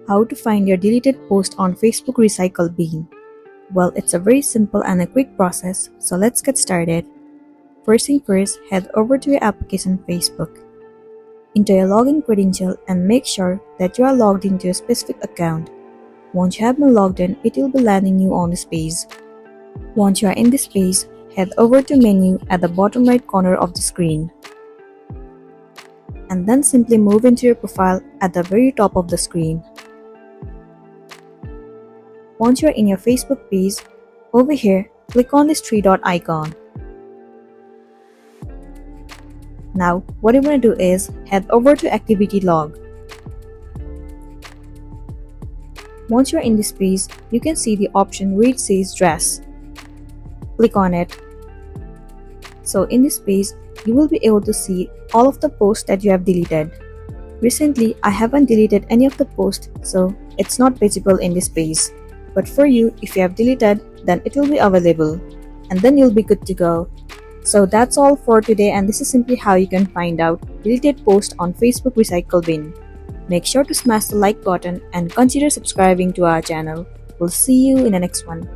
How to find your deleted post on Facebook Recycle Bin? Well, it's a very simple and a quick process, so let's get started. First thing first, head over to your application Facebook. Enter your login credential and make sure that you are logged into a specific account. Once you have been logged in, it will be landing you on this page. Once you are in this page, head over to menu at the bottom right corner of the screen. And then simply move into your profile at the very top of the screen. Once you are in your Facebook page, over here, click on this three-dot icon. Now, what you want to do is head over to Activity Log. Once you are in this page, you can see the option where it says Dress. Click on it. So in this page, you will be able to see all of the posts that you have deleted. Recently, I haven't deleted any of the posts, so it's not visible in this page. But for you, if you have deleted, then it will be available. And then you'll be good to go. So that's all for today, and this is simply how you can find out deleted posts on Facebook Recycle Bin. Make sure to smash the like button and consider subscribing to our channel. We'll see you in the next one.